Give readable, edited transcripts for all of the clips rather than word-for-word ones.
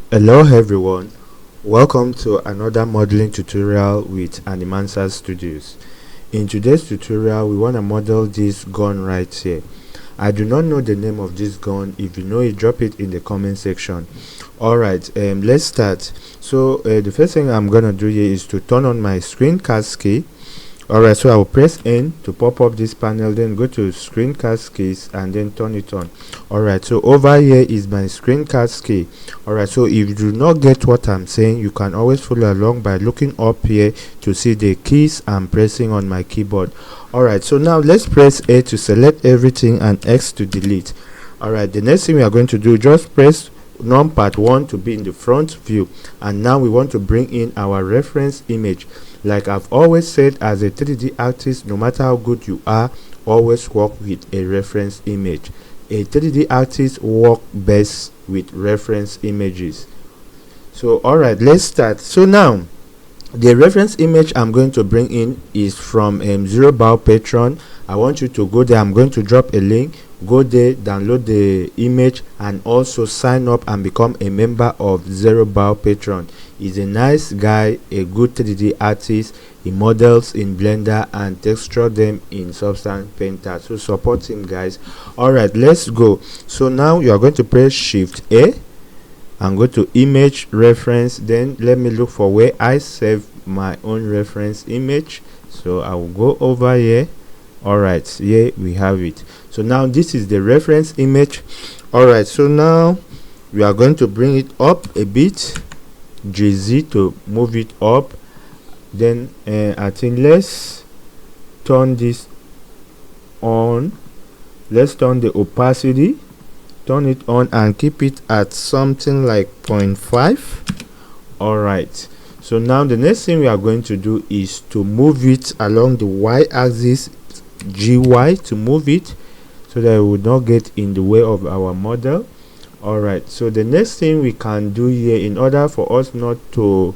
Hello everyone, welcome to another modeling tutorial with Animansa Studios. In today's tutorial we want to model this gun right here. I do not know the name of this gun. If you know it, drop it in the comment section. Alright, let's start. So the first thing I'm gonna do here is to turn on my screencast key. Alright, so I will press N to pop up this panel, then go to screencast keys and then turn it on. Alright, so over here is my screencast key. Alright, so if you do not get what I'm saying, you can always follow along by looking up here to see the keys I'm pressing on my keyboard. Alright, so now let's press A to select everything and X to delete. Alright, the next thing we are going to do, just press numpad 1 to be in the front view, and now we want to bring in our reference image. Like I've always said, as a 3D artist, no matter how good you are, always work with a reference image. A 3D artist work best with reference images. So alright, let's start. So now the reference image I'm going to bring in is from Zero Bow Patreon. I want you to go there. I'm going to drop a link. Go there, download the image, and also sign up and become a member of Zero Bow Patreon. He's a nice guy, a good 3D artist. He models in Blender and texture them in Substance Painter. So support him, guys. Alright, let's go. So now you are going to press Shift A and go to image reference. Then let me look for where I save my own reference image. So I will go over here. Alright, here we have it. So now this is the reference image. Alright, so now we are going to bring it up a bit, GZ to move it up. Then I think let's turn this on. Let's turn the opacity, turn it on, and keep it at something like 0.5. Alright, so now the next thing we are going to do is to move it along the y-axis, GY, to move it so that it would not get in the way of our model. Alright, so the next thing we can do here, in order for us not to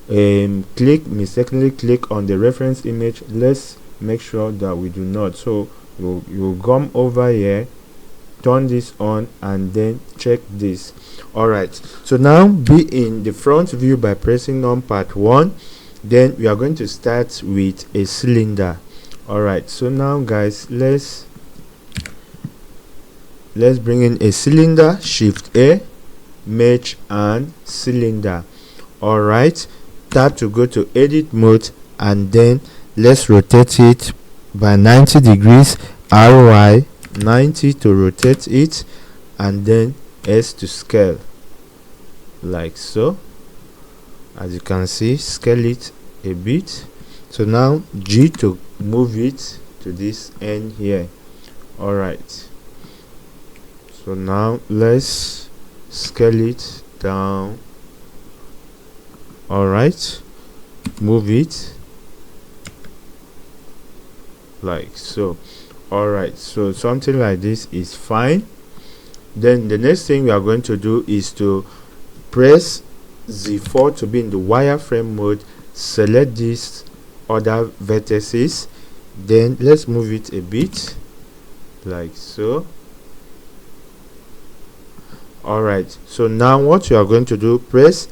mistakenly click on the reference image, let's make sure that we do not. So you'll come over here, turn this on, and then check this. Alright, so now be in the front view by pressing numpad 1. Then we are going to start with a cylinder. Alright, so now guys, let's bring in a cylinder. Shift A, mesh and cylinder. Alright, tap to go to edit mode, and then let's rotate it by 90 degrees, RY 90 to rotate it, and then S to scale, like so. As you can see, scale it a bit. So now G to move it to this end here. Alright, so now let's scale it down. Alright, move it like so. Alright, so something like this is fine. Then the next thing we are going to do is to press Z4 to be in the wireframe mode. Select these other vertices, then let's move it a bit like so. Alright, so now what you are going to do, press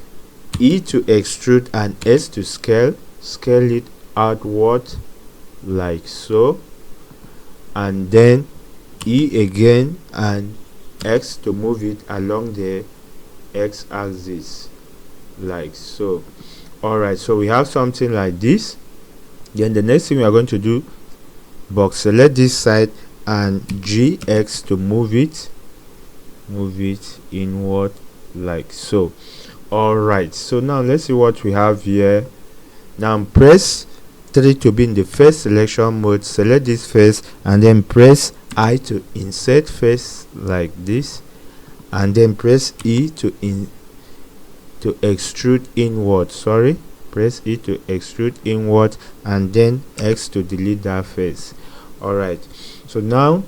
E to extrude and S to scale it outward like so, and then E again and X to move it along the X axis like so. Alright, so we have something like this. Then the next thing we are going to do, box select this side and GX to move it inward like so. Alright, so now let's see what we have here. Now press 3 to be in the first selection mode. Select this face and then press I to insert face like this, and then press E to extrude inward. Press E to extrude inward, and then X to delete that face. Alright, so now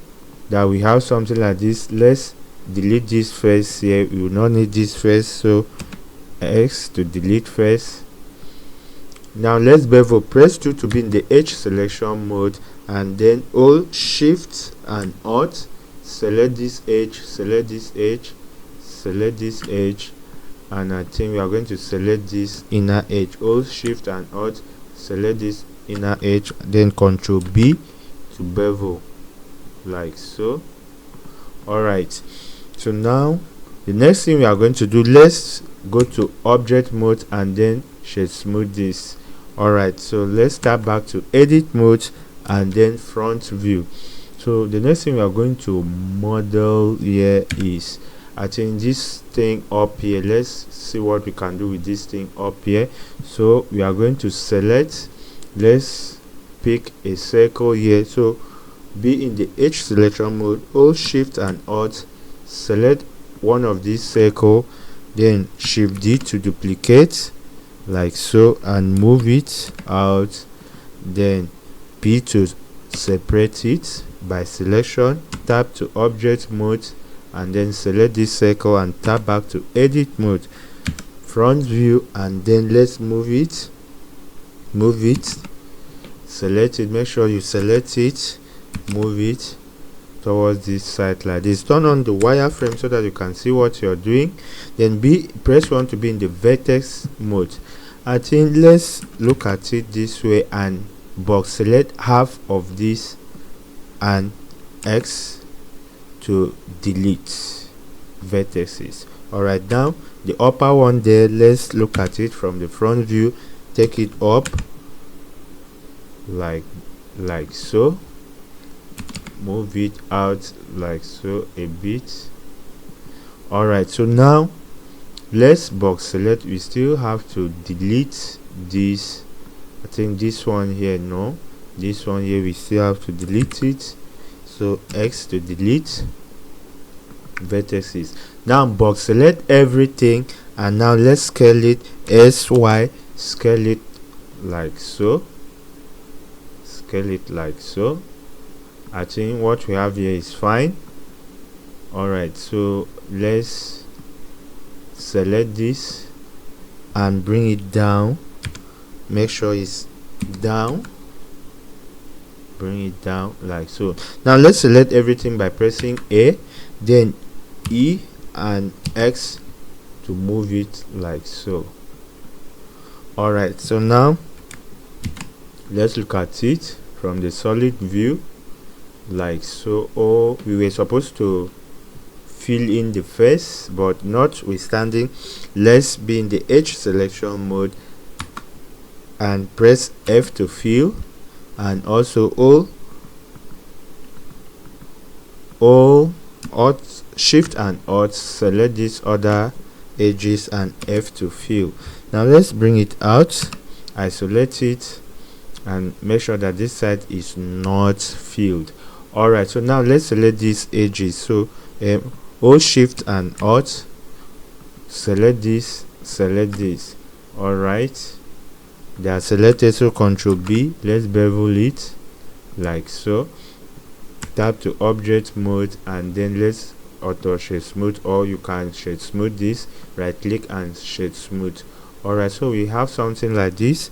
that we have something like this, let's delete this face here. We will not need this face, so X to delete face. Now let's bevel. Press 2 to be in the H selection mode, and then hold Shift and Alt. Select this edge, select this edge, select this edge, and I think we are going to select this inner edge. Hold shift and alt, select this inner edge, then Ctrl B to bevel like so. Alright, so now the next thing we are going to do, let's go to object mode and then shade smooth this. Alright, so let's start back to edit mode and then front view. So the next thing we are going to model here is, I think, this thing up here. Let's see what we can do with this thing up here. So we are going to select, let's pick a circle here. So be in the edge selection mode, hold shift and alt, select one of these circle, then shift D to duplicate like so and move it out, then P to separate it by selection, tap to object mode and then select this circle and tap back to edit mode, front view, and then let's move it, select it, make sure you select it, move it towards this side like this. Turn on the wireframe so that you can see what you're doing, then press 1 to be in the vertex mode. I think let's look at it this way and box select half of this and X to delete vertices. Alright, now the upper one there, let's look at it from the front view, take it up like so, move it out like so a bit. Alright, so now let's box select. We still have to delete this. I think this one here, no, this one here we still have to delete it, so X to delete vertices. Now box select everything and now let's scale it, SY, scale it like so, scale it like so. I think what we have here is fine. Alright, so let's select this and bring it down, make sure it's down, bring it down like so. Now let's select everything by pressing A, then E and X to move it like so. Alright, so now let's look at it from the solid view like so. Oh, we were supposed to fill in the face, but notwithstanding, let's be in the edge selection mode and press F to fill, and also alt shift and alt, select these other edges and F to fill. Now let's bring it out, isolate it and make sure that this side is not filled. Alright, so now let's select these edges. So hold shift and alt, select this, select this. Alright, they are selected, so Ctrl B, let's bevel it like so, tap to object mode and then let's auto shade smooth, or you can shade smooth this, right click and shade smooth. Alright, so we have something like this.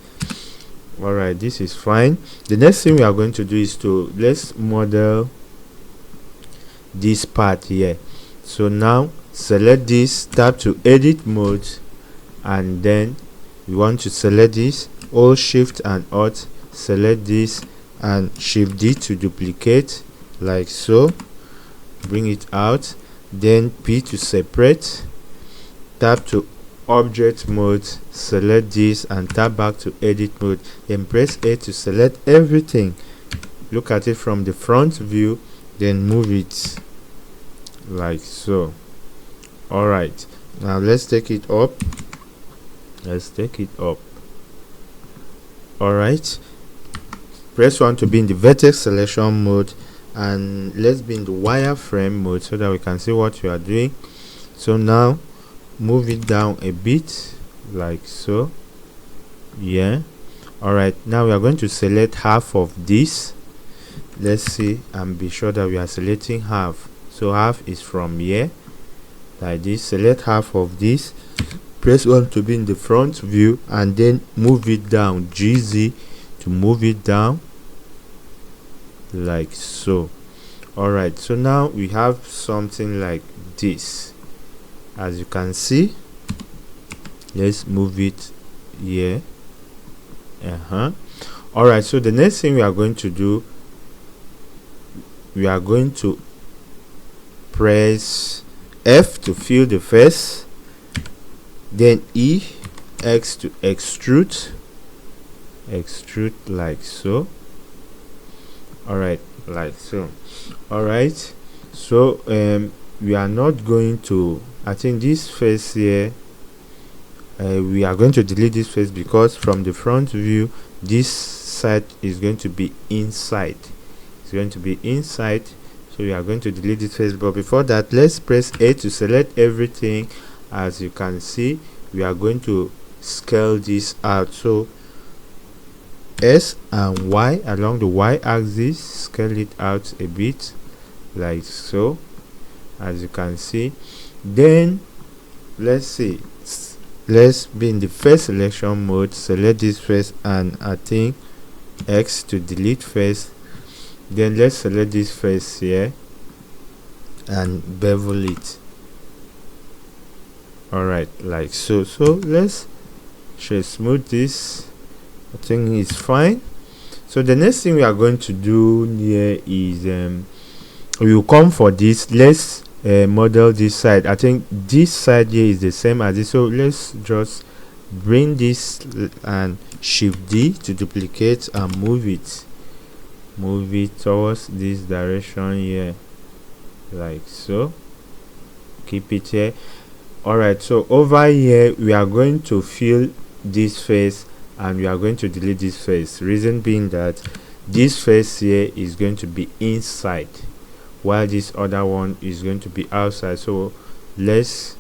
Alright, this is fine. The next thing we are going to do is to let's model this part here. So now select this, tap to edit mode, and then we want to select this, hold shift and alt, select this and shift D to duplicate like so, bring it out, then P to separate, tap to object mode, select this and tap back to edit mode, then press A to select everything, look at it from the front view, then move it like so. Alright, now let's take it up, alright, press 1 to be in the vertex selection mode, and let's be in the wireframe mode so that we can see what you are doing. So now move it down a bit like so, yeah. Alright, now we are going to select half of this. Let's see and be sure that we are selecting half. So half is from here like this. Select half of this, press 1 to be in the front view and then move it down, GZ to move it down like so. Alright, so now we have something like this. As you can see, let's move it here. All right, so the next thing we are going to do, we are going to press F to fill the face, then X to extrude like so. All right, like so. All right, so we are not going to, I think this face here, we are going to delete this face because from the front view this side is going to be inside. It's going to be inside, so we are going to delete this face. But before that, let's press A to select everything. As you can see, we are going to scale this out. So S and Y along the Y axis, scale it out a bit like so, as you can see. Then let's see, let's be in the face selection mode, select this face, and I think X to delete face. Then let's select this face here and bevel it. Alright, like so. So let's smooth this. I think it's fine. So the next thing we are going to do here is we will come for this. Let's model this side. I think this side here is the same as this, so let's just bring this and shift D to duplicate and move it towards this direction here like so. Keep it here. All right, so over here we are going to fill this face and we are going to delete this face. Reason being that this face here is going to be inside while this other one is going to be outside. So let's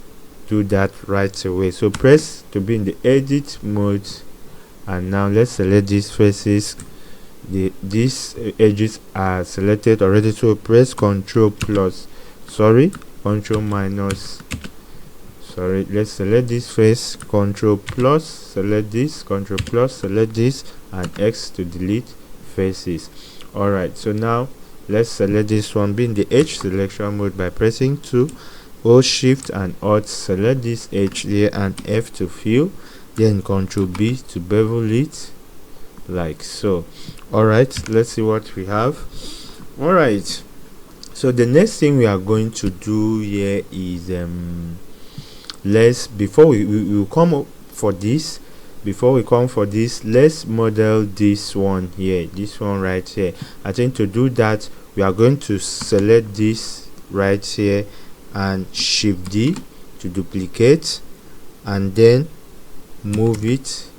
do that right away. So press to be in the edit mode, and now let's select these faces. These edges are selected already, so press Ctrl minus, let's select this face, Ctrl plus, select this, Ctrl plus, select this, and X to delete faces. All right, so now let's select this one, be in the H selection mode by pressing 2, hold Shift and Alt, select this H here and F to fill, then Ctrl B to bevel it like so. All right, let's see what we have. All right, so the next thing we are going to do here is before we will come up for this, let's model this one here, this one right here. I think to do that we are going to select this right here and Shift D to duplicate, and then move it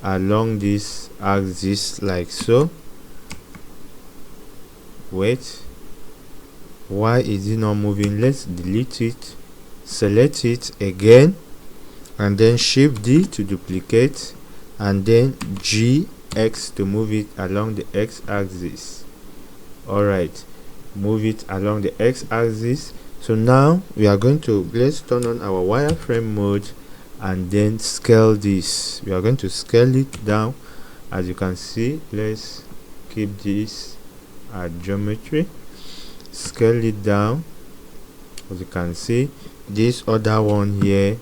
along this axis like so. Wait, why is it not moving? Let's delete it, select it again, and then Shift D to duplicate, and then X to move it along the X axis. All right, move it along the X axis. So now we are going to, let's turn on our wireframe mode and then scale this. We are going to scale it down, as you can see. Let's keep this at geometry, scale it down. As you can see, this other one here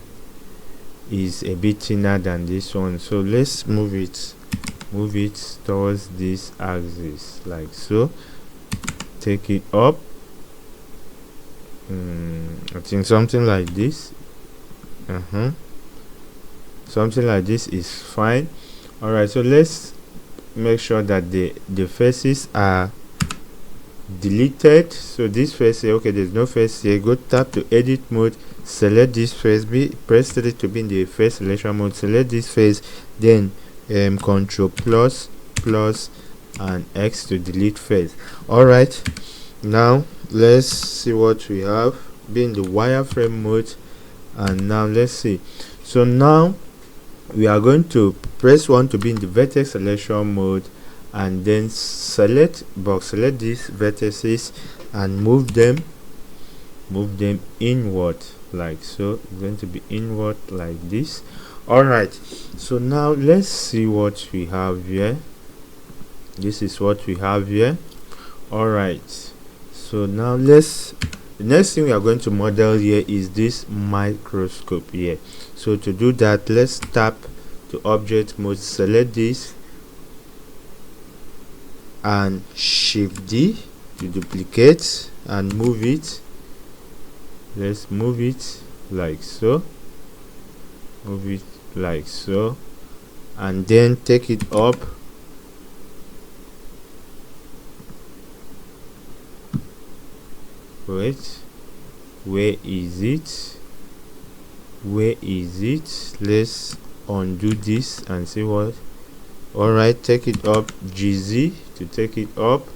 is a bit thinner than this one, so let's move it towards this axis like so. Take it up, I think something like this. Something like this is fine. All right, so let's make sure that the faces are deleted. So this face here, okay, there's no face here. Go tap to edit mode, select this face, press 3 to be in the face selection mode, select this face, then Ctrl plus and X to delete face. All right, now let's see what we have. Be in the wireframe mode, and now let's see. So now we are going to press 1 to be in the vertex selection mode, and then select these vertices and move them inward like so. It's going to be inward like this. All right, so now let's see what we have here. This is what we have here. All right, so now let's The next thing we are going to model here is this microscope here. So to do that, let's tap to object mode, select this and shift D to duplicate and move it. Let's move it like so, move it like so, and then take it up. Wait, where is it? Where is it? Let's undo this and see what. Alright, take it up, GZ to take it up.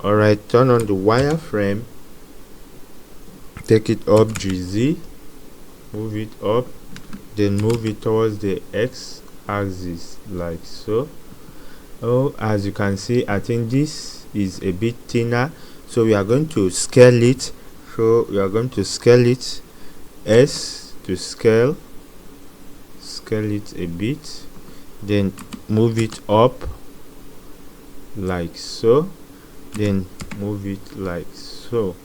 Alright, turn on the wireframe, take it up, GZ, move it up, then move it towards the X axis like so. Oh, as you can see, I think this is a bit thinner, so we are going to scale it. So we are going to scale it, S to scale it a bit, then move it up like so, then move it like so.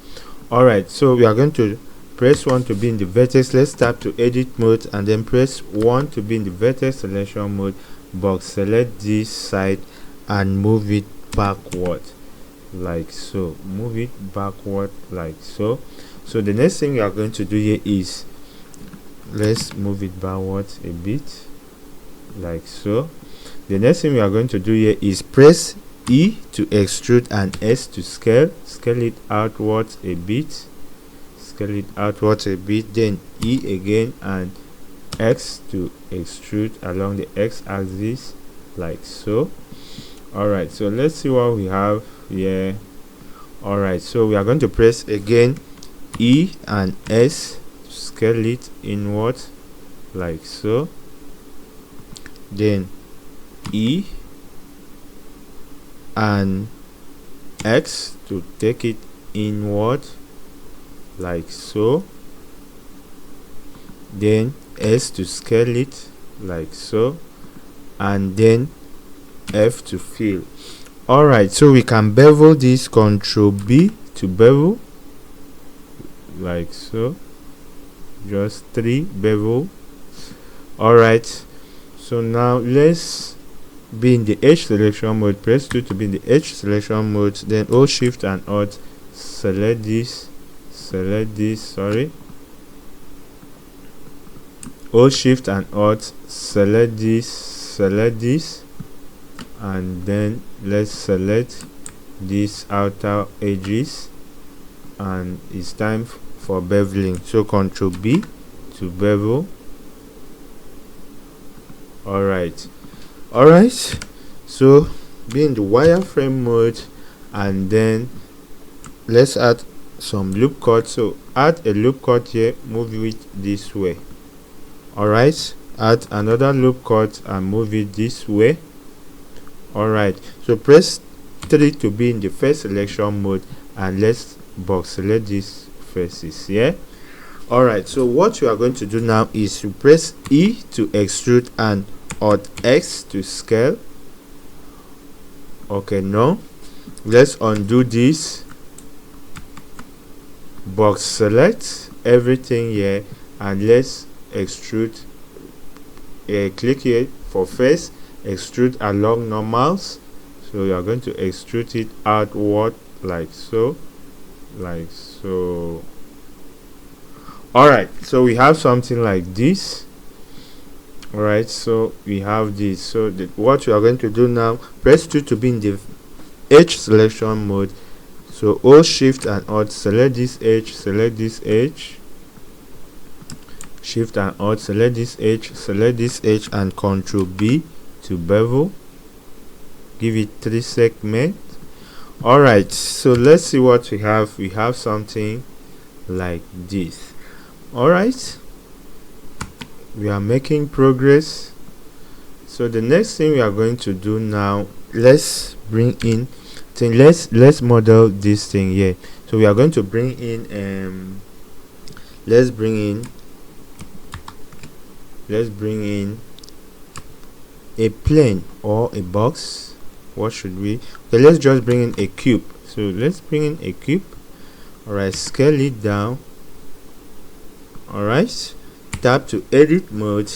Alright, so we are going to press 1 to be in the vertex. Let's tap to edit mode and then press 1 to be in the vertex selection mode. Box select this side and move it backward like so, move it backward like so. So the next thing we are going to do here is let's move it backwards a bit like so. The next thing we are going to do here is press E to extrude and S to scale it outwards a bit, then E again and X to extrude along the X axis like so. Alright, so let's see what we have here. Alright, so we are going to press again E and S to scale it inward like so, then E and X to take it inward like so, then S to scale it like so, and then F to fill. Alright, so we can bevel this, Control B to bevel like so, just 3 bevel. Alright, so now let's be in the edge selection mode. Press 2 to be in the edge selection mode, then hold Shift and Alt, select this, sorry, hold Shift and Alt, select this, and then let's select these outer edges, and it's time for beveling. So Control B to bevel. Alright, so be in the wireframe mode, and then let's add some loop cut. So add a loop cut here, move it this way. Alright, add another loop cut and move it this way. Alright, so press 3 to be in the first selection mode, and let's box select these faces here. Alright, so what we are going to do now is to press E to extrude and Alt X to scale. Okay, no, let's undo this, box select everything here, and let's extrude. Click here for face, extrude along normals. So you are going to extrude it outward like so. Alright, so we have something like this. Alright, so we have this. So what you are going to do now, press 2 to be in the edge selection mode. So hold Shift and Alt, select this edge, Shift and Alt, select this edge, and Control B to bevel. Give it 3 segments. Alright, so let's see what we have. We have something like this. Alright, we are making progress. So the next thing we are going to do now, let's bring in let's model this thing here. So we are going to bring in let's bring in a plane or a box. what should we, okay, let's just bring in a cube. So let's bring in a cube. All right, scale it down. All right, tap to edit mode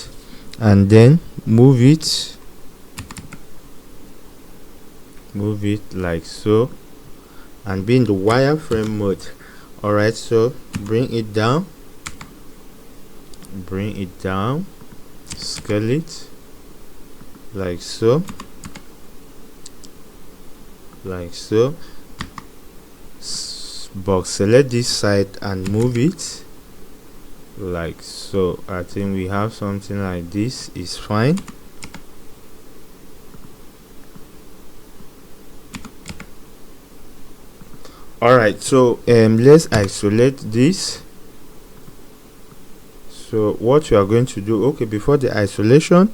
and then move it like so, and be in the wireframe mode. All right, so bring it down, scale it like so, box select this side and move it like so. I think we have something like this is fine. All right, so let's isolate this. So what we are going to do, okay, before the isolation,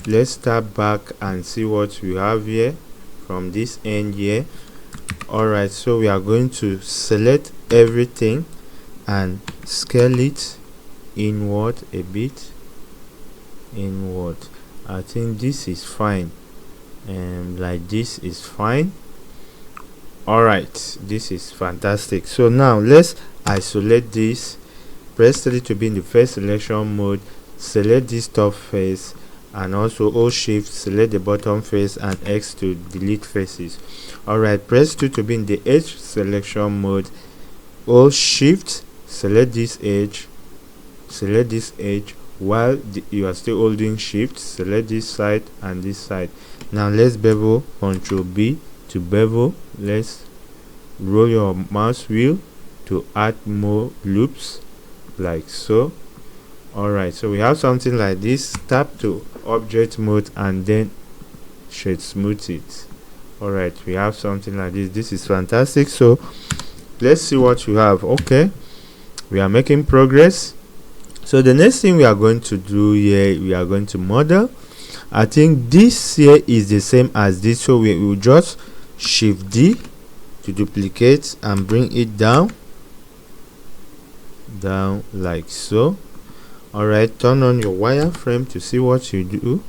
let's step back and see what we have here from this end here. All right, so we are going to select everything and scale it inward a bit. I think this is fine, and like this is fine. All right, this is fantastic. So now let's isolate this. Press 3 to be in the first selection mode. Select this top face, and also hold shift, select the bottom face, and X to delete faces. All right, press 2 to be in the edge selection mode. Hold shift, select this edge, while you are still holding shift, select this side and this side. Now let's bevel, Ctrl B to bevel. Let's roll your mouse wheel to add more loops like so. All right, so we have something like this. Tap to object mode and then shade smooth it. All right, we have something like this. This is fantastic. So let's see what we have. Okay, we are making progress. So the next thing we are going to do here, we are going to model. I think this here is the same as this, so we will just shift D to duplicate and bring it down like so. All right, turn on your wireframe to see what you do.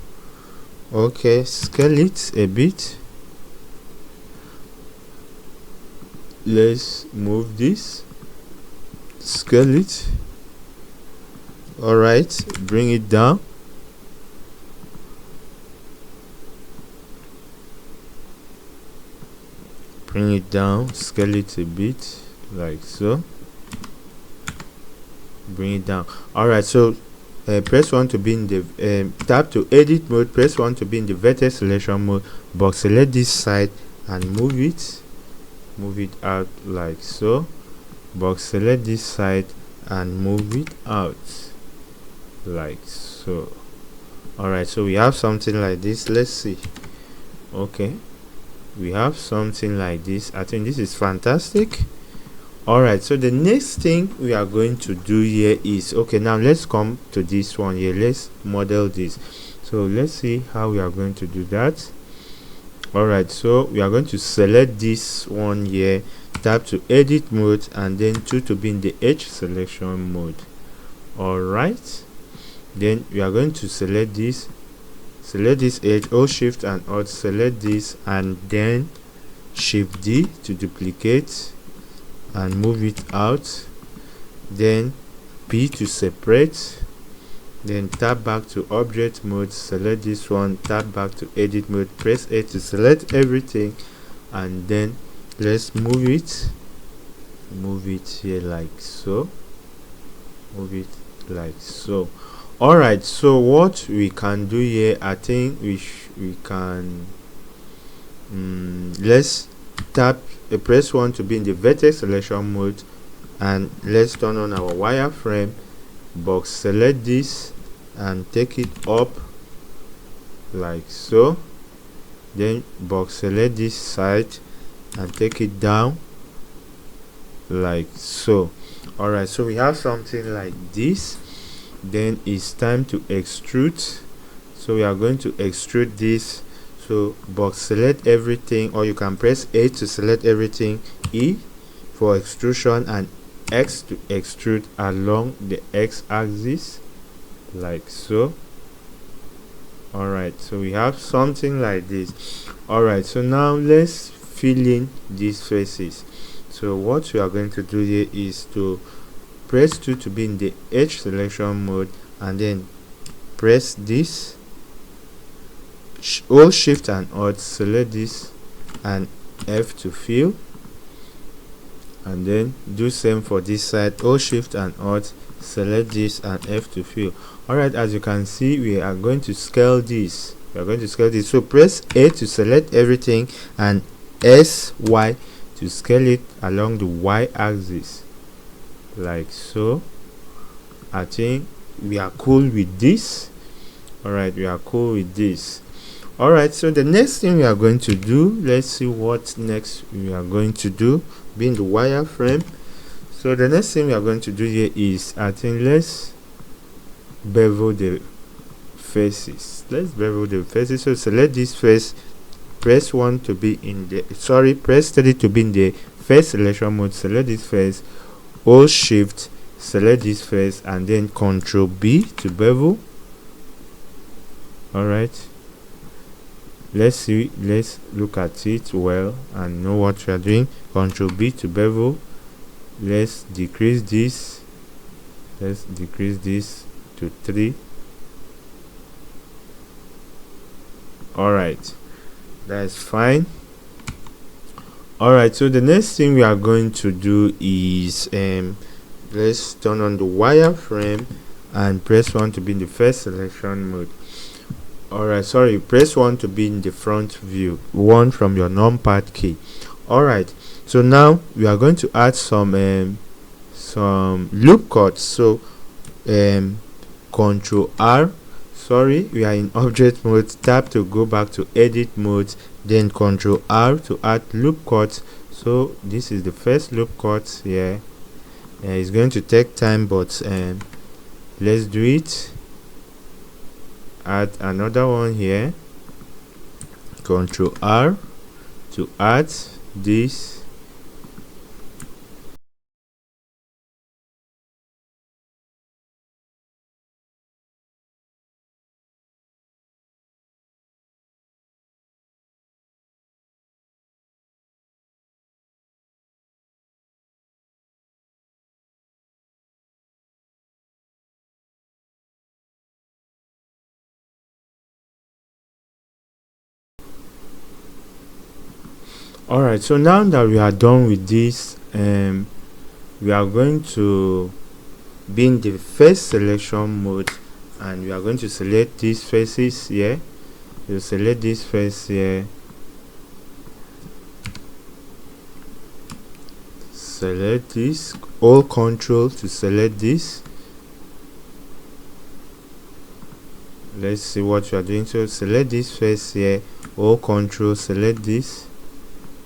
Okay, scale it a bit. Let's move this, scale it. All right, bring it down. Scale it a bit like so. Bring it down. All right, so press 1 to be in the tap to edit mode. Press 1 to be in the vertex selection mode. Box select this side and move it out like so. Box select this side and move it out like so. All right, so we have something like this. Let's see. Okay, we have something like this. I think this is fantastic. All right, so the next thing we are going to do here is, okay, now let's come to this one here. Let's model this. So let's see how we are going to do that. All right, so we are going to select this one here, tap to edit mode, and then 2 to be in the edge selection mode. All right, then we are going to select this edge, hold shift and alt, select this, and then shift D to duplicate and move it out, then P to separate, then tap back to object mode, select this one, tap back to edit mode, press A to select everything, and then let's move it here like so. All right, so what we can do here, I think we can let's tap press 1 to be in the vertex selection mode, and let's turn on our wireframe. Box select this and take it up like so, then box select this side and take it down like so. All right, so we have something like this. Then it's time to extrude. So we are going to extrude this. So box select everything, or you can press A to select everything, E for extrusion, and X to extrude along the X axis like so. Alright, so we have something like this. Alright, so now let's fill in these faces. So what we are going to do here is to press 2 to be in the edge selection mode, and then press this, hold shift and alt, select this and F to fill, and then do same for this side, hold shift and alt, select this and F to fill. Alright, as you can see, we are going to scale this. So press A to select everything and SY to scale it along the Y axis, like so. I think we are cool with this. Alright, we are cool with this. Alright, so the next thing we are going to do, let's see what next we are going to do, being the wireframe. So the next thing we are going to do here is, I think, let's bevel the faces. So select this face, press 1 to be in the press 3 to be in the face selection mode, select this face, hold shift, select this face, and then Ctrl B to bevel. Alright, let's look at it well and know what we are doing. Ctrl B to bevel. Let's decrease this to 3. Alright, that's fine. Alright, so the next thing we are going to do is let's turn on the wireframe and press 1 to be in the first selection mode. Alright, sorry, press 1 to be in the front view, 1 from your numpad key. Alright, so now we are going to add some loop cuts. So Control R, sorry, we are in object mode, tap to go back to edit mode, then Control R to add loop cuts. So this is the first loop cut here. It's going to take time, but let's do it. Add another one here, Control R to add this. Alright, so now that we are done with this, we are going to be in the first selection mode, and we are going to select these faces here. You select this face here, select this, hold Control to select this. Let's see what you are doing. So select this face here, hold Control, select this,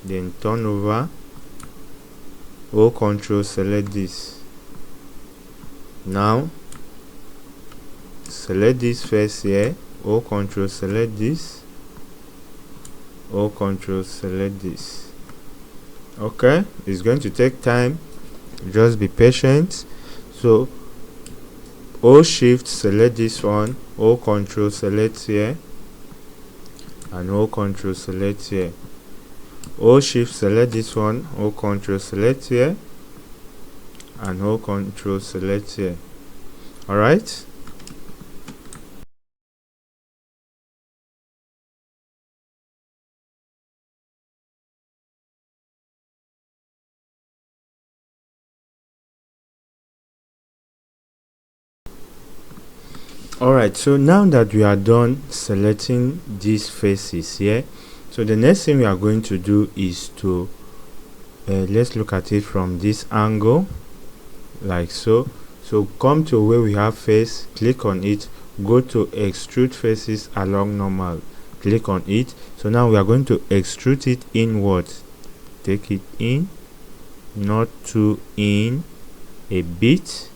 then turn over, hold Control, select this. Now select this face here, hold Control, select this, hold Control, select this. Okay, it's going to take time, just be patient. So hold Shift, select this one, hold Control, select here, and hold Control, select here. Hold Shift, select this one, hold Control, select here, and hold Control, select here. Alright, alright, so now that we are done selecting these faces here, so the next thing we are going to do is to let's look at it from this angle, like so. So come to where we have face, click on it, go to extrude faces along normal, click on it. So now we are going to extrude it inwards, take it in, not too in, a bit,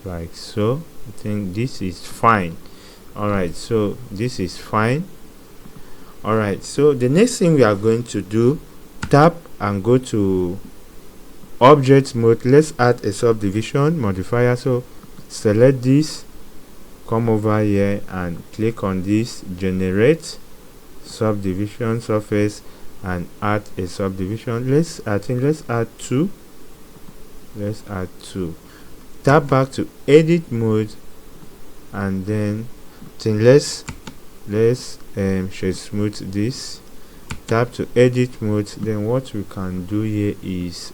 like so. I think this is fine. Alright, so this is fine. Alright, so the next thing we are going to do, tap and go to object mode. Let's add a subdivision modifier. So select this, come over here and click on this generate subdivision surface and add a subdivision. Let's add two. Let's add two. Tap back to edit mode, and then let's shade smooth this. Tap to edit mode. Then what we can do here is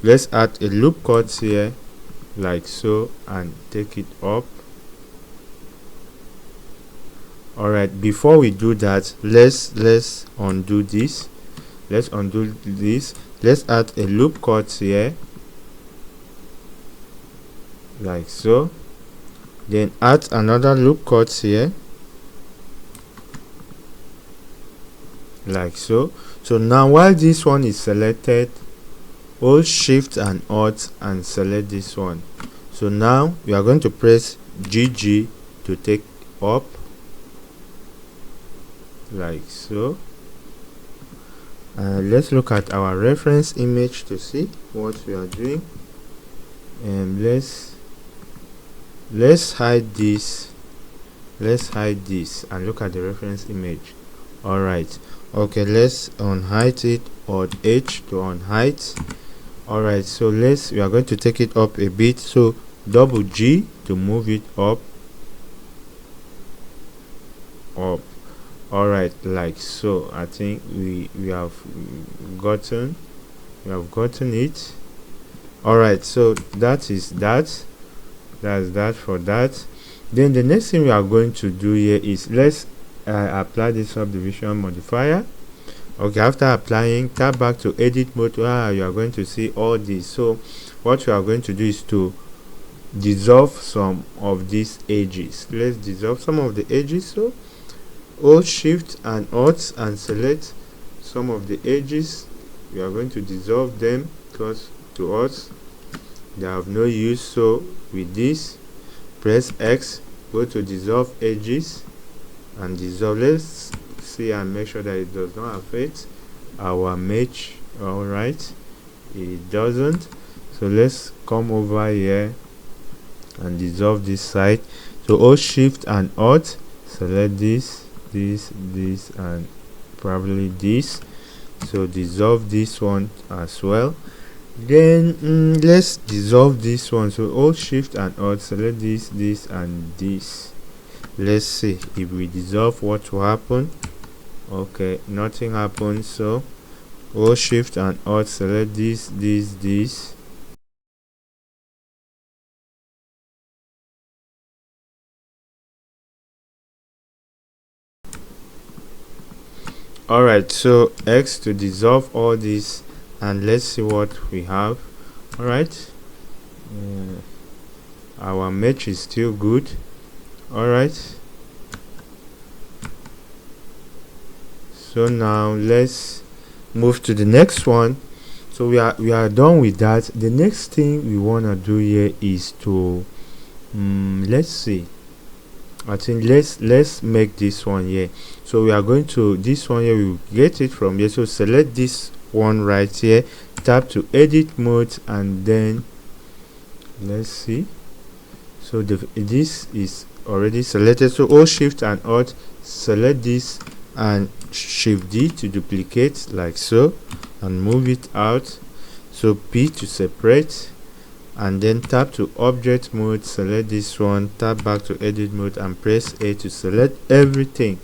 let's add a loop cut here like so and take it up. All right, before we do that, let's undo this. Let's add a loop cut here like so, then add another loop cut here like so. So now while this one is selected, hold shift and alt and select this one. So now we are going to press GG to take up like so. Let's look at our reference image to see what we are doing, and let's hide this and look at the reference image. All right, okay, let's unhide it, or H to unhide. All right, so we are going to take it up a bit, so double G to move it up. All right, like so. I think we have gotten it. All right, so that's that for that. Then the next thing we are going to do here is let's apply the subdivision modifier. Okay, after applying, tap back to edit mode. You are going to see all this. So what we are going to do is to dissolve some of these edges. Let's dissolve some of the edges. So hold shift and alt and select some of the edges. We are going to dissolve them because to us they have no use. So with this, press X, go to dissolve edges and dissolve. Let's see and make sure that it does not affect our mesh. All right, it doesn't. So let's come over here and dissolve this side. So hold shift and alt, select this and probably this. So dissolve this one as well. Then let's dissolve this one. So hold shift and alt, select this and this. Let's see if we dissolve what will happen. Okay, nothing happens. So hold shift and alt, select this. All right, so X to dissolve all this, and let's see what we have. All right, our mesh is still good. All right, so now let's move to the next one. So we are done with that. The next thing we want to do here is to let's see, I think let's make this one here. So we are going to this one here, we will get it from here. So select this one right here, tap to edit mode, and then let's see. So this is already selected. So hold shift and alt, select this and shift D to duplicate like so and move it out. So P to separate, and then tap to object mode, select this one, tap back to edit mode and press A to select everything.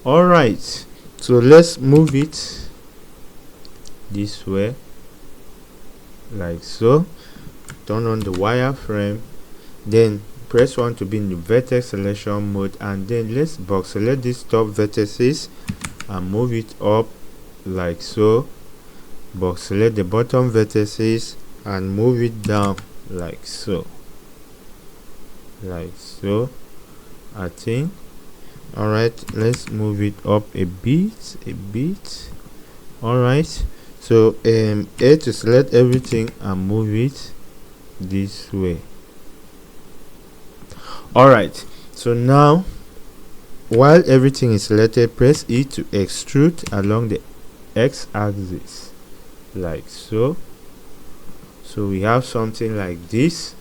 All right, so let's move it this way like so. Turn on the wireframe, then press 1 to be in the vertex selection mode, and then let's box select these top vertices and move it up like so. Box select the bottom vertices and move it down like so, I think. All right, let's move it up a bit. All right, so A to select everything and move it this way. All right, so now while everything is selected, press E to extrude along the x-axis like so. So we have something like this.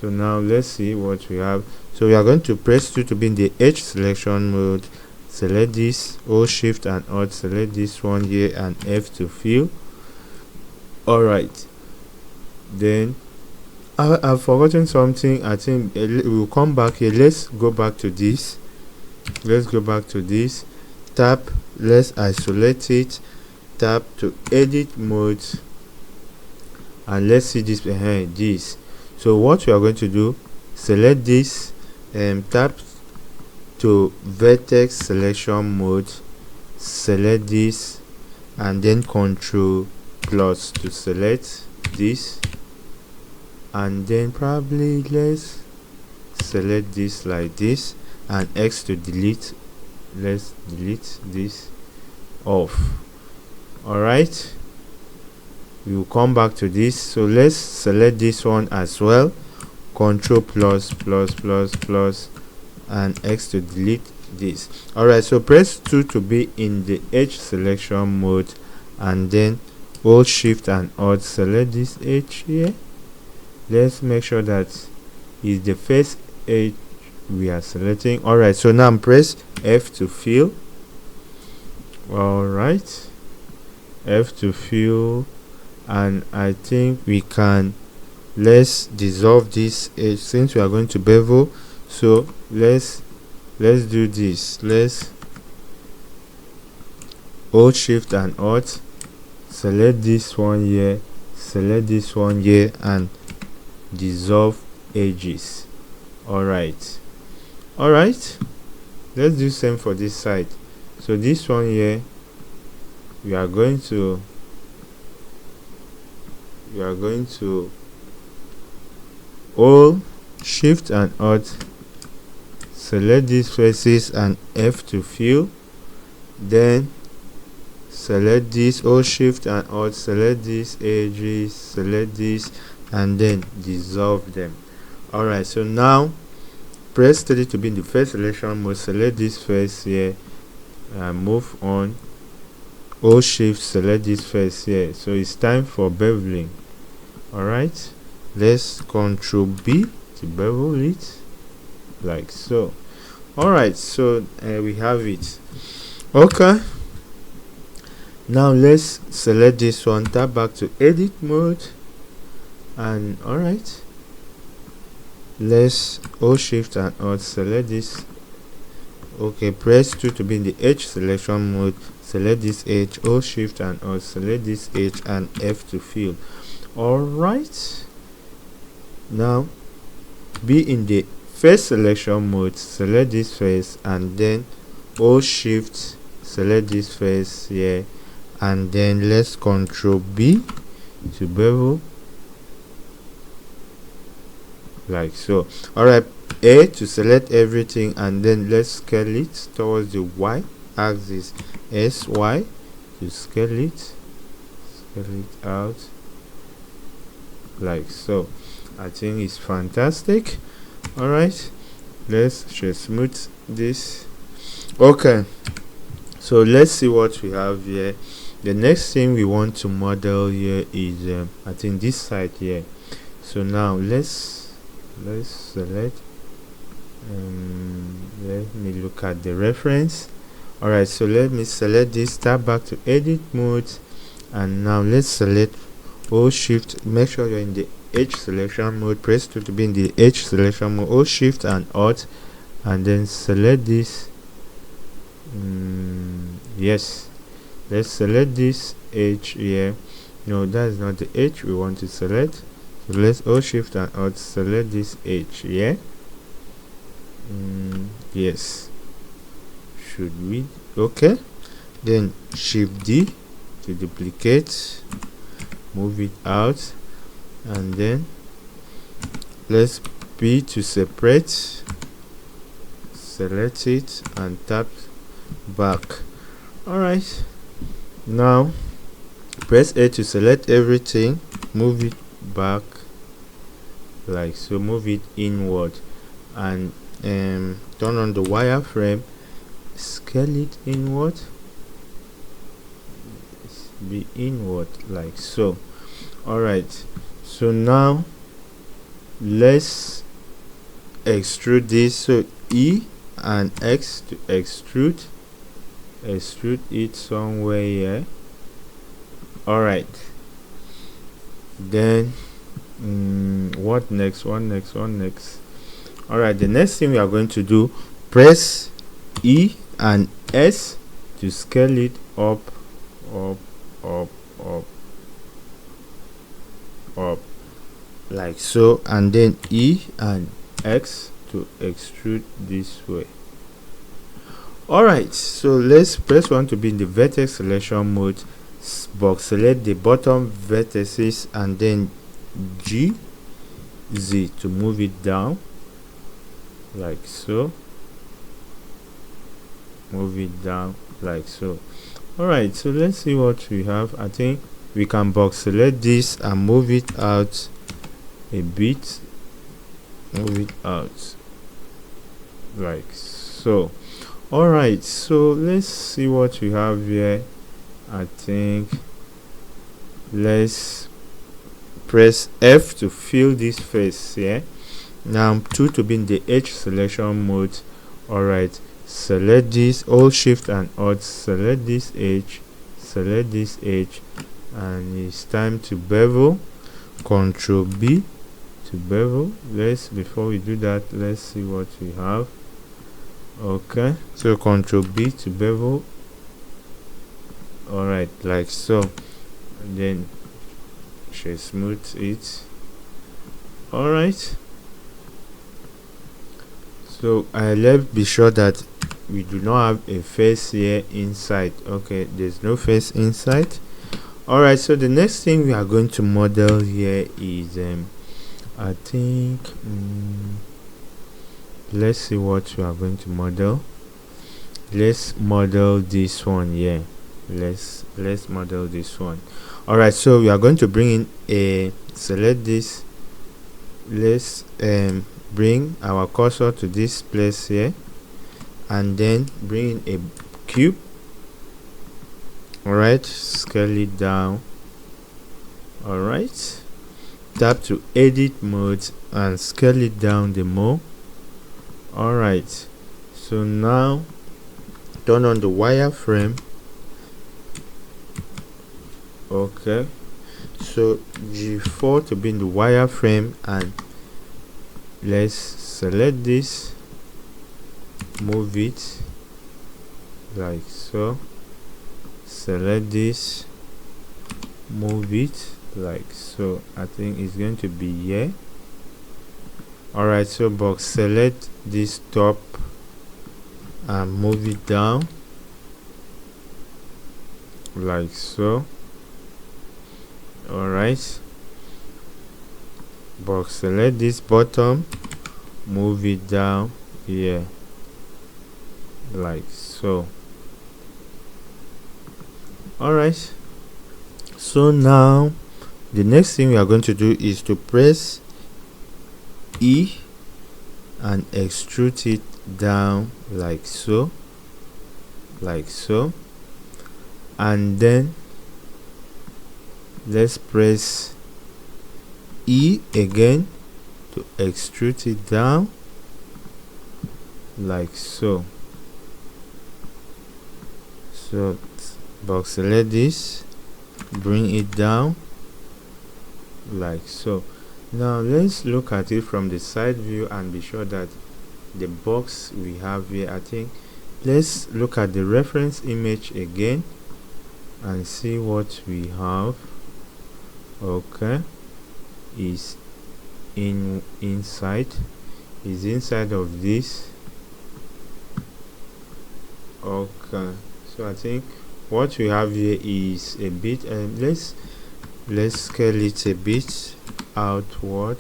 So now let's see what we have. So we are going to press 2 to be in the H selection mode. Select this, hold shift and alt, select this one here and F to fill. Alright, then I've forgotten something. I think we'll come back here. Let's go back to this. Tap, let's isolate it, tap to edit mode, and let's see this behind this. So what we are going to do, select this and tap to vertex selection mode, select this and then Ctrl plus to select this, and then probably let's select this like this, and X to delete. Let's delete this off. Alright, we will come back to this. So let's select this one as well, Ctrl plus and X to delete this. Alright, so press 2 to be in the H selection mode, and then hold shift and alt, select this H here. Let's make sure that is the first H we are selecting. Alright, so now press F to fill. Alright, F to fill, and I think we can, let's dissolve this H since we are going to bevel. So let's do this. Let's hold shift and alt, select this one here, select this one here, and dissolve edges. Alright, let's do same for this side. So this one here, we are going to hold shift and alt, select these faces and F to fill, then select this, hold shift and alt, select these edges, select this, and then dissolve them. Alright, so now press 3 to be in the first selection mode, select this face here and move on, hold shift, select this face here. So it's time for beveling. Alright, let's Ctrl B to bevel it like so. Alright, so we have it. Okay, now let's select this one, tap back to edit mode, and alright, let's hold shift and alt, select this. Okay, press 2 to be in the H selection mode, select this H, hold shift and alt, select this H and F to fill. Alright, now be in the first selection mode, select this face and then hold shift, select this face here, and then let's Ctrl B to bevel like so. Alright, A to select everything, and then let's scale it towards the Y axis, SY to scale it out like so. I think it's fantastic. Alright, let's just smooth this. Okay, so let's see what we have here. The next thing we want to model here is I think this side here. So now let's select, let me look at the reference. Alright, so let me select this, tap back to edit mode, and now let's select, hold shift, make sure you're in the H selection mode, press 2 to be in the H selection mode, hold shift and alt, and then select this. Yes, let's select this H here. No, that's not the H we want to select. So let's hold shift and alt, select this H here. Yes, should we? Okay, then shift D to duplicate, move it out, and then let's P to separate, select it and tap back. Alright, now press A to select everything, move it back like so, move it inward, and turn on the wireframe, scale it inward, be inward like so. Alright, so now let's extrude this. So E and X to extrude it somewhere here. All right, then what next? All right, the next thing we are going to do, press E and S to scale it up, like so, and then E and X to extrude this way. Alright, so let's press 1 to be in the vertex selection mode. Box select the bottom vertices and then Z to move it down, like so. Move it down like so. Alright, so let's see what we have. I think we can box select this and move it out a bit. Move it out like so. Alright, so let's see what we have here. I think let's press F to fill this face here. Now 2 to be in the H selection mode. Alright, select this, hold shift and alt, select this H, and it's time to bevel. Control B to bevel. Before we do that, let's see what we have. Okay, so Control B to bevel. Alright, like so, and then she smooth it. Alright, so let's be sure that we do not have a face here inside. Okay, there's no face inside. Alright, so the next thing we are going to model here is I think let's see what we are going to model. Let's model this one here. Let's model this one. Alright, so we are going to bring in a select this. Let's bring our cursor to this place here and then bring in a cube. Alright, scale it down. Alright, tap to edit mode and scale it down the more. Alright, so now turn on the wireframe. Okay, so G4 to be in the wireframe, and let's select this, move it like so, select this, move it like so. I think it's going to be here. Alright, so box select this top and move it down like so. Alright, box select this bottom, move it down here like so. Alright, so now the next thing we are going to do is to press E and extrude it down like so, and then let's press E again to extrude it down like so. So box select this, bring it down like so. Now let's look at it from the side view and be sure that the box we have here, I think let's look at the reference image again and see what we have. Okay, is inside of this. Okay, so I think what we have here is a bit let's scale it a bit outward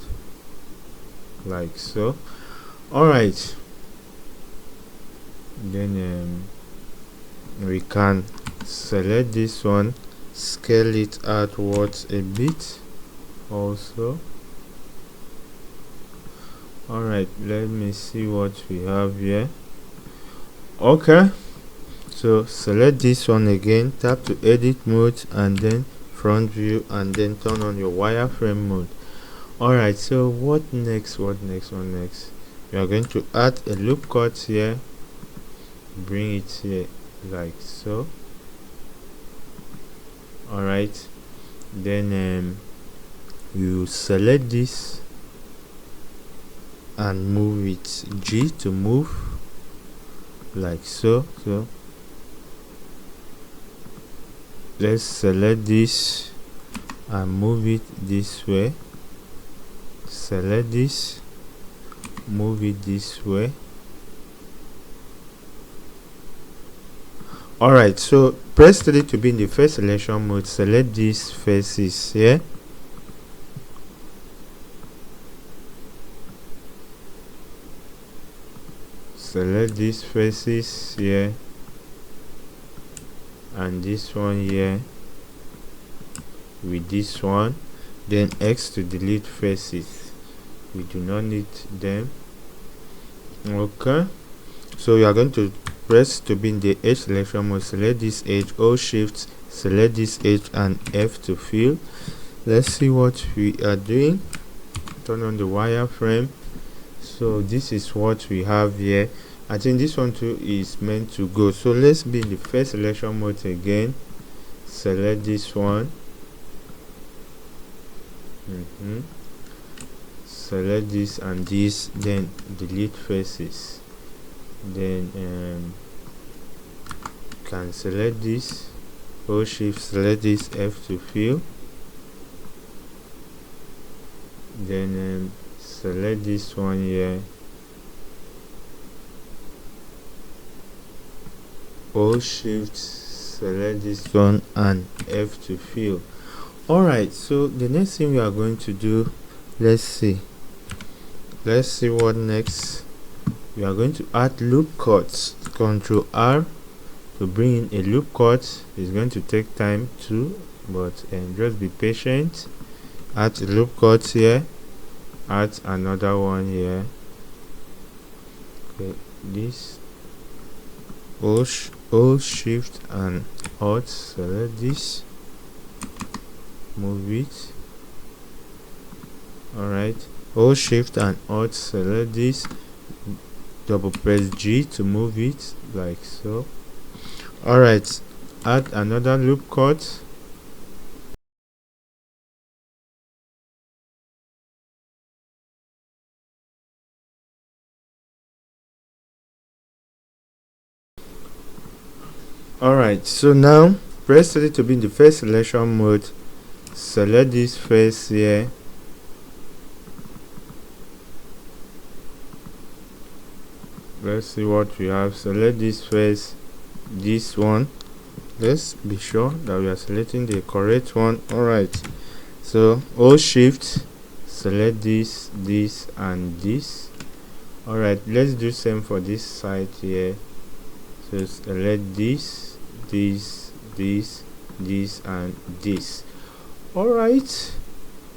like so. Alright, then we can select this one, scale it outwards a bit also. Alright, let me see what we have here. Okay, so select this one again, tap to edit mode and then front view, and then turn on your wireframe mode. Alright, so what next? What next? We are going to add a loop cut here, bring it here like so. Alright, then you select this and move it G to move like so. So let's select this and move it this way. Select this, move it this way. Alright, so press 3 to be in the first selection mode. Select these faces here. Select these faces here and this one here with this one, then X to delete faces. We do not need them. Okay, so we are going to press to be in the edge selection mode. Select this edge, hold shift, select this edge and F to fill. Let's see what we are doing. Turn on the wireframe. So this is what we have here. I think this one too is meant to go. So let's be in the first selection mode again. Select this one. Select this and this, then delete faces. Then can select this, hold shift, select this, F to fill. Then select this one here, hold shift, select this one and F to fill. Alright, so the next thing we are going to do, let's see what next. We are going to add loop cuts. Ctrl R to bring in a loop cut. It's going to take time too, but just be patient. Add a loop cut here, add another one here. Okay, this, hold shift and alt, select this, move it. Alright, hold shift and alt, select this, double press G to move it like so. Alright, add another loop cut. Alright, so now press 3 to be in the first selection mode. Select this face here. Let's see what we have. Select this face, this one. Let's be sure that we are selecting the correct one. Alright, so hold shift, select this and this. Alright, let's do same for this side here. So select this and this. Alright,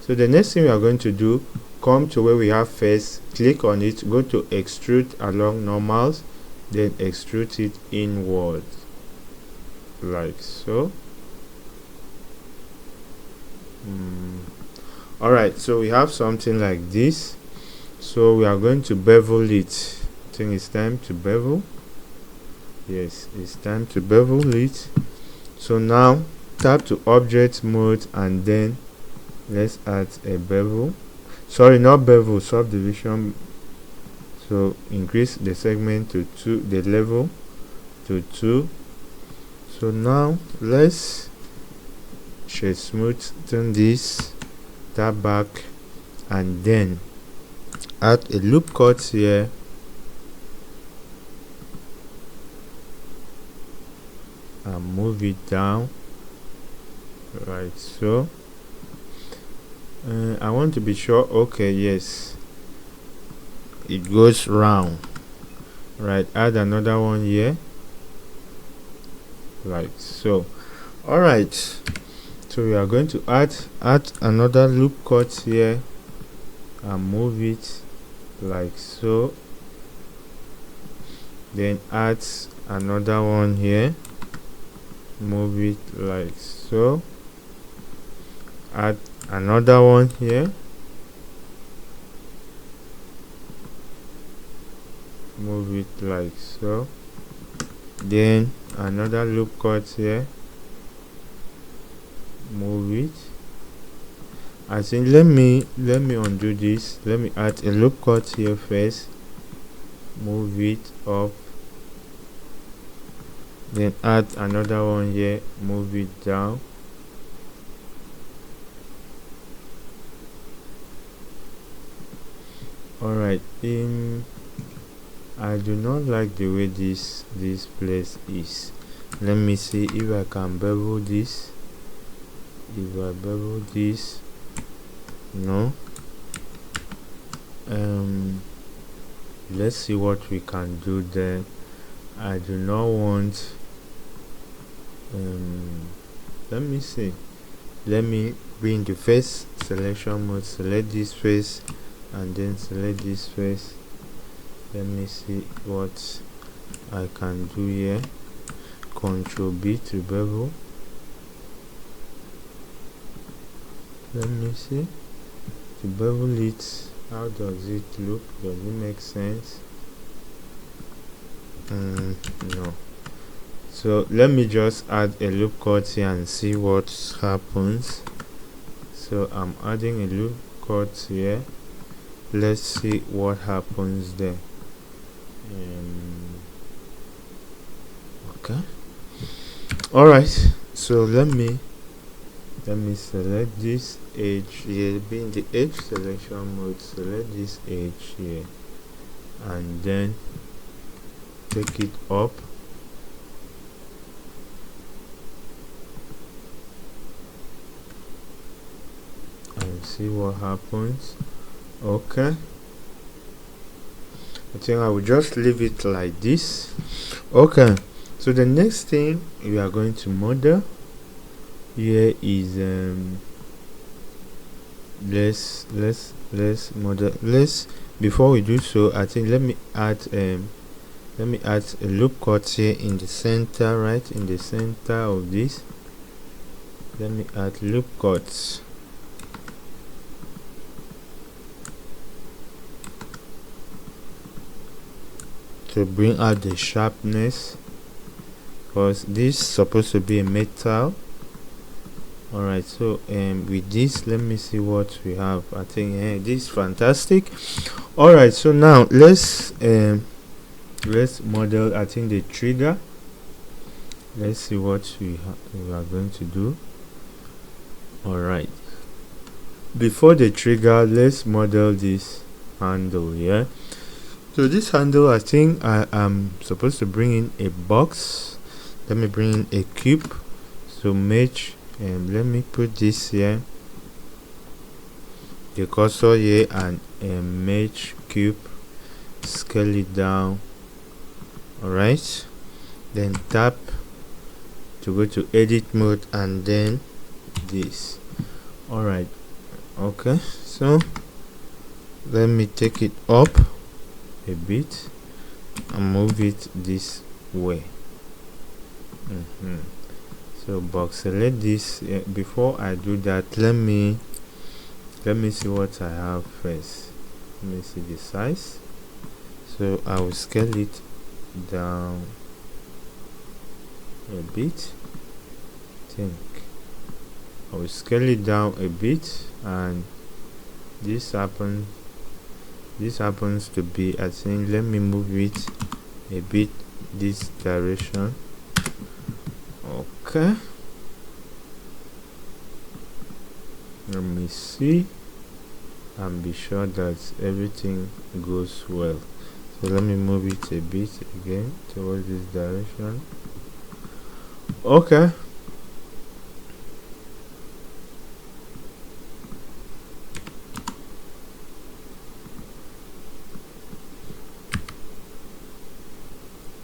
so the next thing we are going to do, come to where we have face, click on it, go to extrude along normals, then extrude it inward like so. Alright, so we have something like this. So we are going to bevel it. I think it's time to bevel. Yes, it's time to bevel it. So now tap to object mode and then let's add a bevel. Sorry, not bevel, subdivision. So increase the segment to 2, the level to 2. So now let's shade smooth, turn this, tap back and then add a loop cut here. And move it down right so. I want to be sure. Okay, yes, it goes round. Right, add another one here like so. Alright, so we are going to add another loop cut here and move it like so. Then add another one here, move it like so. Add another one here, move it like so. Then another loop cut here, move it. I think let me undo this. Let me add a loop cut here first, move it up, then add another one here, move it down. Alright, I do not like the way this place is. Let me see if I can bevel this. If I bevel this, no. Let's see what we can do there. I do not want let me see. Let me bring the face selection mode, select this face and then select this face. Let me see what I can do here. Control B to bevel. Let me see. To bevel it, how does it look? Does it make sense? No. So let me just add a loop cut here and see what happens. So I'm adding a loop cut here. Let's see what happens there. Okay. All right. So let me select this edge here. Being the edge selection mode, select this edge here, and then take it up. And see what happens. Okay, I think I will just leave it like this. Okay, so the next thing we are going to model here is let's model. Before we do so, I think let me add a loop cut here in the center, right in the center of this. Let me add loop cuts. To bring out the sharpness, because this is supposed to be a metal. Alright, so with this, let me see what we have. I think this is fantastic. Alright, so now let's model, I think, the trigger. Let's see what we are going to do. Alright, before the trigger, let's model this handle here. So this handle, I think I am supposed to bring in a box. Let me bring in a cube. So match, and let me put this here, the cursor here, and match cube, scale it down. Alright, then tap to go to edit mode, and then this. Alright, okay, so let me take it up a bit and move it this way. So box, select this. Before I do that, let me see what I have first. Let me see the size. So I will scale it down a bit. I will scale it down a bit, and this happens to be, I think, let me move it a bit this direction. Okay, let me see and be sure that everything goes well. So let me move it a bit again towards this direction. Okay,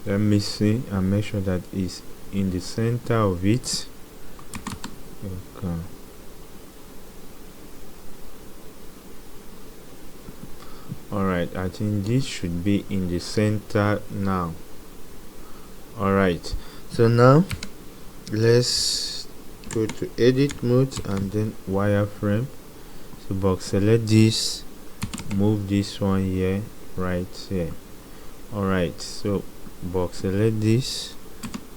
let me see and make sure that it's in the center of it. Okay, alright, I think this should be in the center now. Alright, so now let's go to edit mode and then wireframe. So box, select this, move this one here, right here. Alright, so box select this,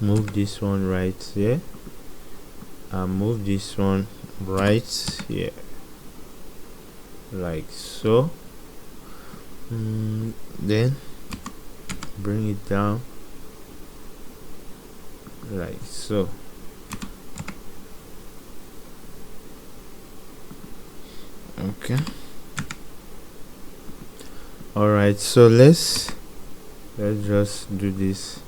move this one right here, and move this one right here, like so. Then bring it down like so. Okay. Alright, so let's just do this.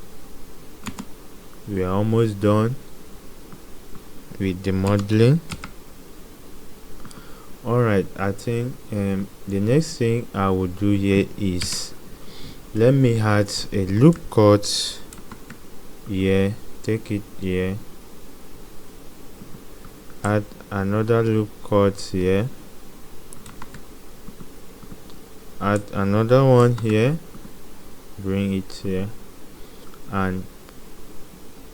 We are almost done with the modeling. Alright, I think the next thing I will do here is, let me add a loop cut here, take it here, add another loop cut here, add another one here, bring it here, and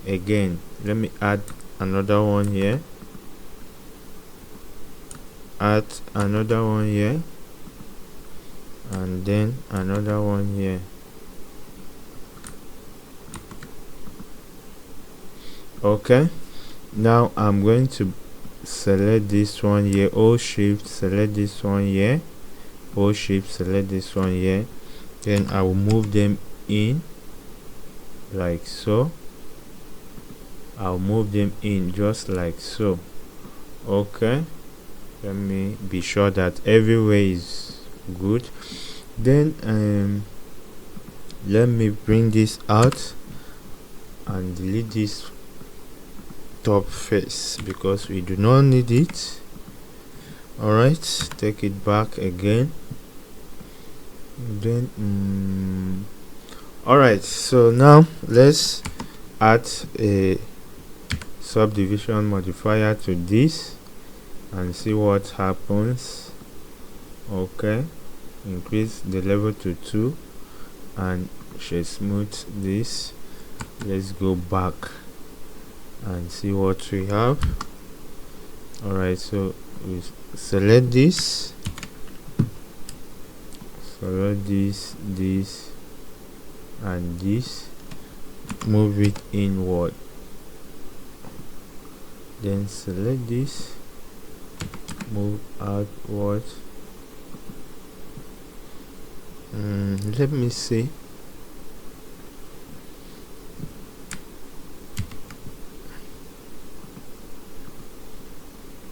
again let me add another one here, add another one here, and then another one here. Okay, now I'm going to select this one here, Alt Shift, select this one here, Alt Shift, select this one here, then I will move them in like so. I'll move them in just like so. Okay, let me be sure that everywhere is good. Then let me bring this out and delete this top face because we do not need it. Alright, take it back again. Then alright, so now let's add a subdivision modifier to this and see what happens. Okay, increase the level to 2 and shade smooth this. Let's go back and see what we have. Alright, so we select this, select this and this, move it inward, then select this, move outward. Let me see.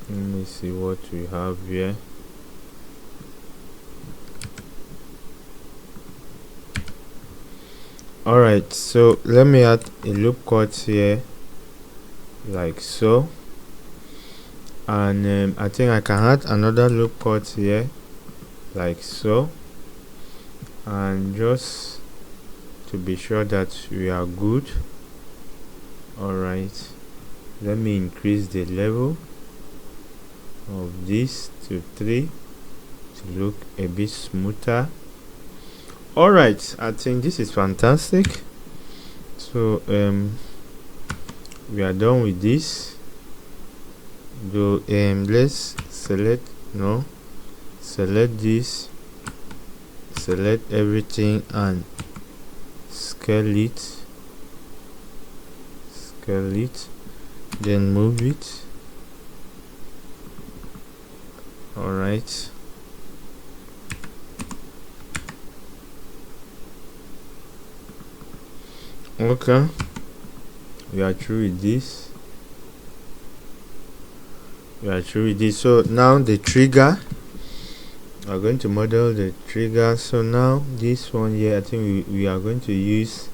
Let me see what we have here. Alright, so let me add a loop cut here like so, and I think I can add another loop cut here like so, and just to be sure that we are good. Alright, let me increase the level of this to 3 to look a bit smoother. Alright, I think this is fantastic. So we are done with this. Let's select select this, select everything and scale it, then move it. Alright, okay, we are through with this. So now the trigger, we are going to model the trigger. So now this one here, I think we are going to use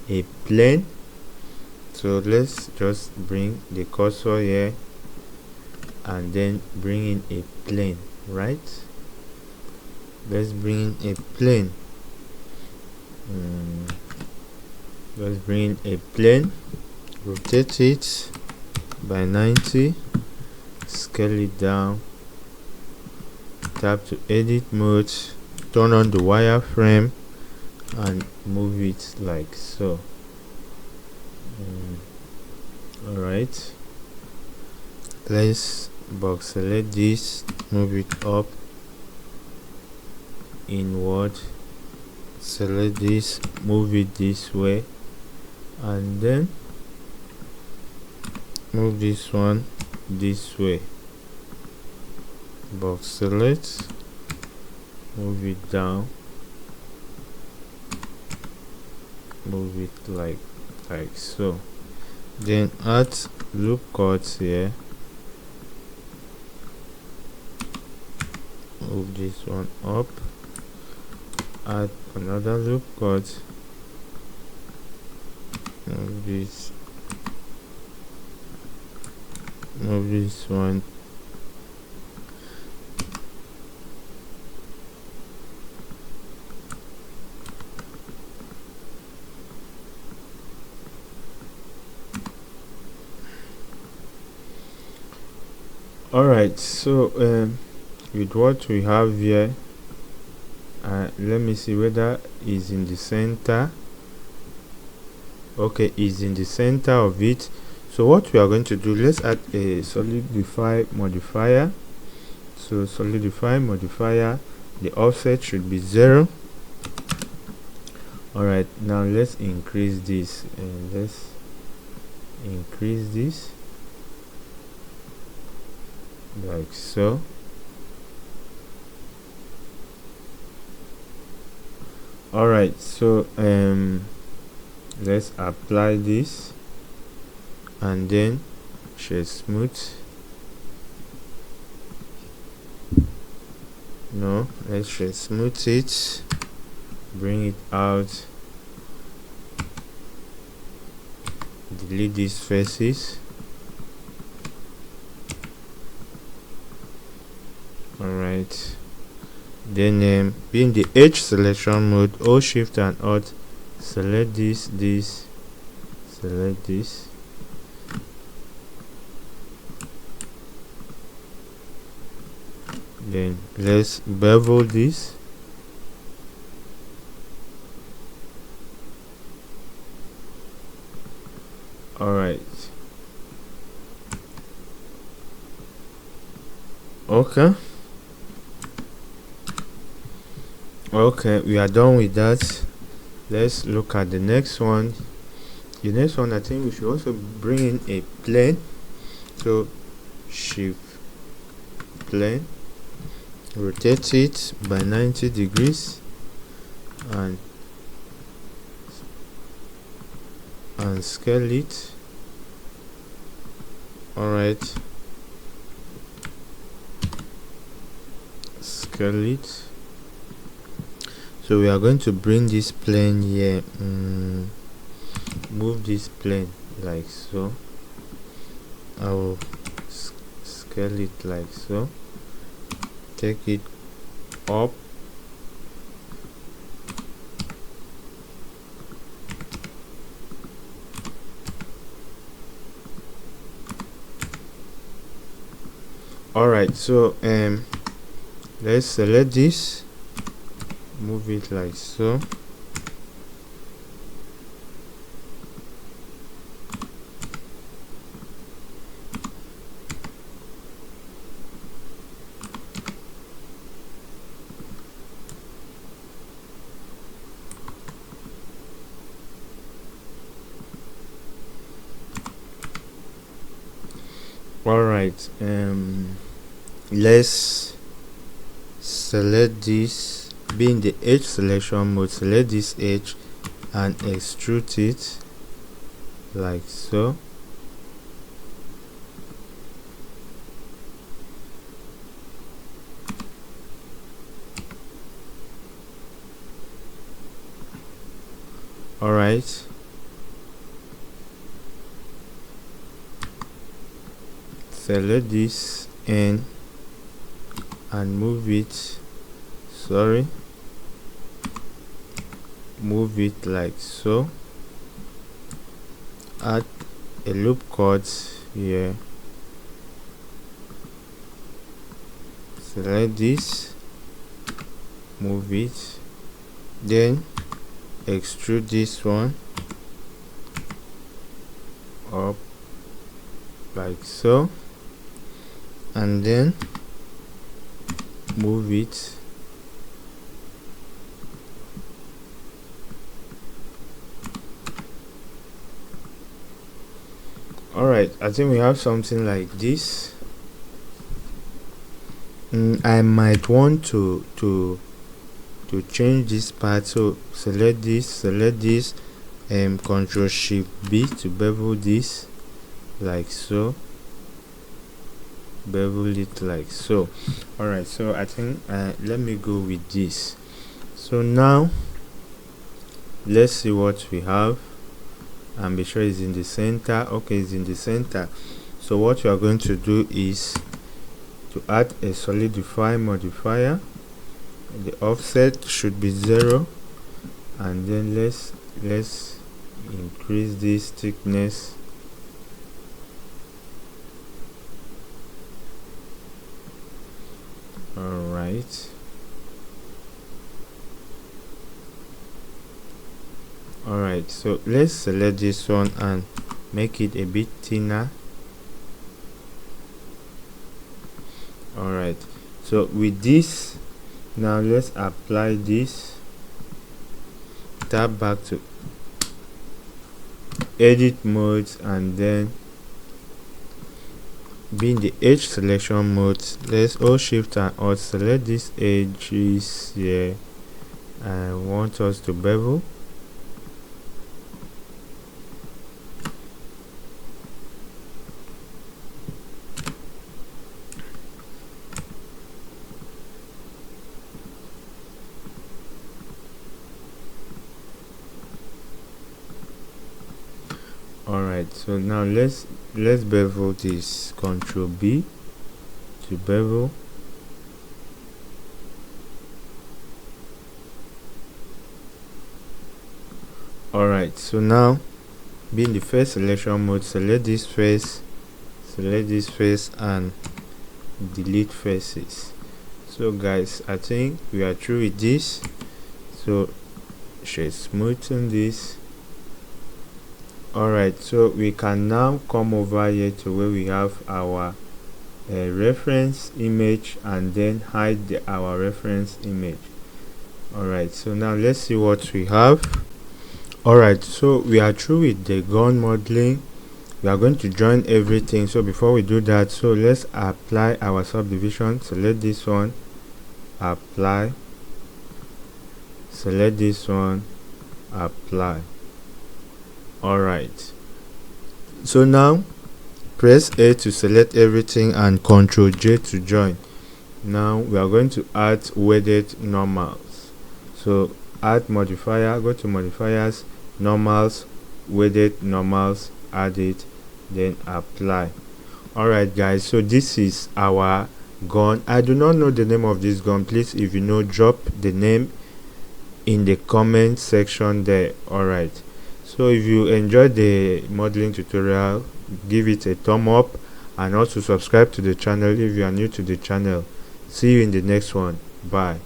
a plane. So let's just bring the cursor here and then bring in a plane, right? Let's bring in a plane. Let's bring in a plane, rotate it by 90, scale it down, tap to edit mode, turn on the wireframe and move it like so. Alright, let's box select this, move it up, inward, select this, move it this way, and then move this one this way. Box select, move it down, move it like so. Then add loop cuts here, move this one up, add another loop cut, move this one, alright. So with what we have here, let me see whether is in the center. Okay, is in the center of it. So what we are going to do, let's add a solidify modifier. So solidify modifier, the offset should be 0. Alright, now let's increase this, and let's increase this like so. Alright, so let's apply this and then shade smooth. No, let's shade smooth it, bring it out, delete these faces. Alright, then be in the edge selection mode, hold shift and alt, select this, select this, then let's bevel this. Alright, okay, we are done with that. Let's look at the next one. The next one, I think we should also bring in a plane. So shift plane, rotate it by 90 degrees and scale it. Alright, scale it. So we are going to bring this plane here, move this plane like so. I will scale it like so, take it up, alright. So let's select this, move it like so. Alright, let's select this, be in the edge selection mode, select this edge and extrude it like so. Alright, select this and move it, move it like so. Add a loop cut here, select this, move it, then extrude this one up like so, and then move it Alright, I think we have something like this. I might want to change this part, so select this, Control Shift B to bevel this like so, bevel it like so. Alright, so I think let me go with this. So now let's see what we have, and be sure it's in the center. Okay, it's in the center. So what we are going to do is to add a solidify modifier. The offset should be 0, and then let's increase this thickness. Alright, so let's select this one and make it a bit thinner. Alright, so with this, now let's apply this. Tap back to edit modes, and then be in the edge selection mode. Let's hold Shift and Alt, select these edges here. I want us to bevel. Alright, so now let's bevel this. Control B to bevel. Alright, so now be in the first selection mode, select this face, and delete faces. So guys, I think we are through with this. So should smoothen this. Alright, so we can now come over here to where we have our reference image, and then hide our reference image. Alright, so now let's see what we have. Alright, so we are through with the gun modeling. We are going to join everything. So before we do that, so let's apply our subdivision. Select this one, apply, select this one, apply. Alright, so now press A to select everything and Ctrl J to join. Now we are going to add weighted normals. So add modifier, go to modifiers, normals, weighted normals, add it, then apply. Alright guys, so this is our gun. I do not know the name of this gun. Please, if you know, drop the name in the comment section there. Alright, so if you enjoyed the modeling tutorial, give it a thumb up, and also subscribe to the channel if you are new to the channel. See you in the next one. Bye.